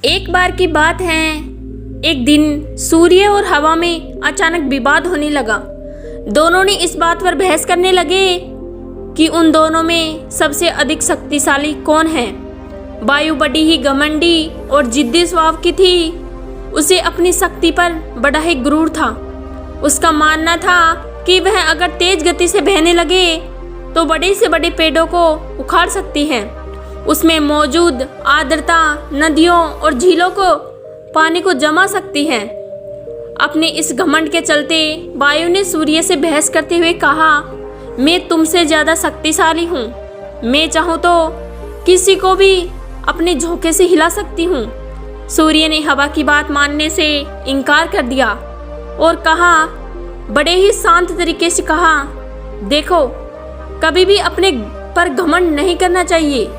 एक बार की बात है, एक दिन सूर्य और हवा में अचानक विवाद होने लगा। दोनों ने इस बात पर बहस करने लगे कि उन दोनों में सबसे अधिक शक्तिशाली कौन है। वायु बड़ी ही घमंडी और जिद्दी स्वभाव की थी। उसे अपनी शक्ति पर बड़ा ही गुरूर था। उसका मानना था कि वह अगर तेज गति से बहने लगे तो बड़े से बड़े पेड़ों को उखाड़ सकती है। उसमें मौजूद आर्द्रता नदियों और झीलों को पानी को जमा सकती है। अपने इस घमंड के चलते वायु ने सूर्य से बहस करते हुए कहा, मैं तुमसे ज़्यादा शक्तिशाली हूँ। मैं चाहूँ तो किसी को भी अपने झोंके से हिला सकती हूँ। सूर्य ने हवा की बात मानने से इनकार कर दिया और कहा, बड़े ही शांत तरीके से कहा, देखो कभी भी अपने पर घमंड नहीं करना चाहिए।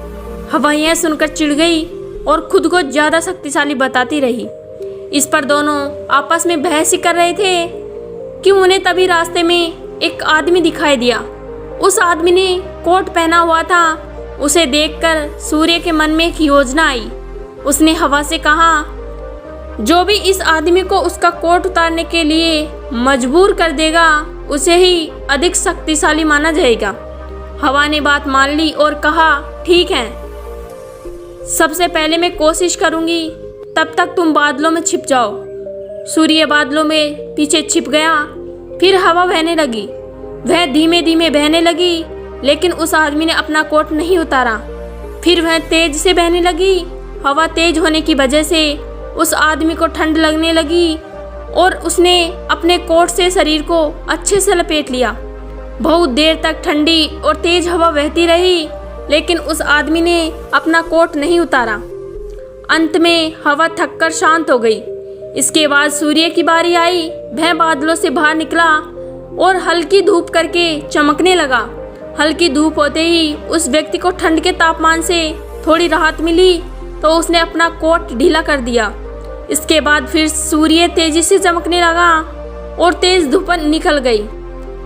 हवा यह सुनकर चिढ़ गई और खुद को ज़्यादा शक्तिशाली बताती रही। इस पर दोनों आपस में बहस ही कर रहे थे कि उन्हें तभी रास्ते में एक आदमी दिखाई दिया। उस आदमी ने कोट पहना हुआ था। उसे देखकर सूर्य के मन में एक योजना आई। उसने हवा से कहा, जो भी इस आदमी को उसका कोट उतारने के लिए मजबूर कर देगा उसे ही अधिक शक्तिशाली माना जाएगा। हवा ने बात मान ली और कहा, ठीक है, सबसे पहले मैं कोशिश करूंगी, तब तक तुम बादलों में छिप जाओ। सूर्य बादलों में पीछे छिप गया। फिर हवा बहने लगी। वह धीमे धीमे बहने लगी, लेकिन उस आदमी ने अपना कोट नहीं उतारा। फिर वह तेज से बहने लगी। हवा तेज होने की वजह से उस आदमी को ठंड लगने लगी और उसने अपने कोट से शरीर को अच्छे से लपेट लिया। बहुत देर तक ठंडी और तेज हवा बहती रही, लेकिन उस आदमी ने अपना कोट नहीं उतारा। अंत में हवा थककर शांत हो गई। इसके बाद सूर्य की बारी आई। वह बादलों से बाहर निकला और हल्की धूप करके चमकने लगा। हल्की धूप होते ही उस व्यक्ति को ठंड के तापमान से थोड़ी राहत मिली, तो उसने अपना कोट ढीला कर दिया। इसके बाद फिर सूर्य तेजी से चमकने लगा और तेज धूप निकल गई।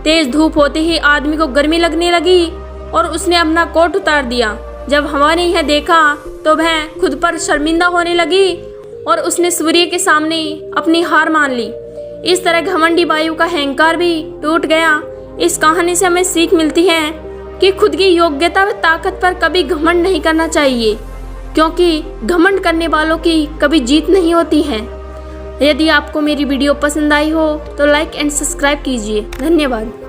तेज धूप होते ही आदमी को गर्मी लगने लगी और उसने अपना कोट उतार दिया। जब हवा ने यह देखा तो वह खुद पर शर्मिंदा होने लगी और उसने सूर्य के सामने अपनी हार मान ली। इस तरह घमंडी वायु का अहंकार भी टूट गया। इस कहानी से हमें सीख मिलती है कि खुद की योग्यता व ताकत पर कभी घमंड नहीं करना चाहिए, क्योंकि घमंड करने वालों की कभी जीत नहीं होती है। यदि आपको मेरी वीडियो पसंद आई हो तो लाइक एंड सब्सक्राइब कीजिए। धन्यवाद।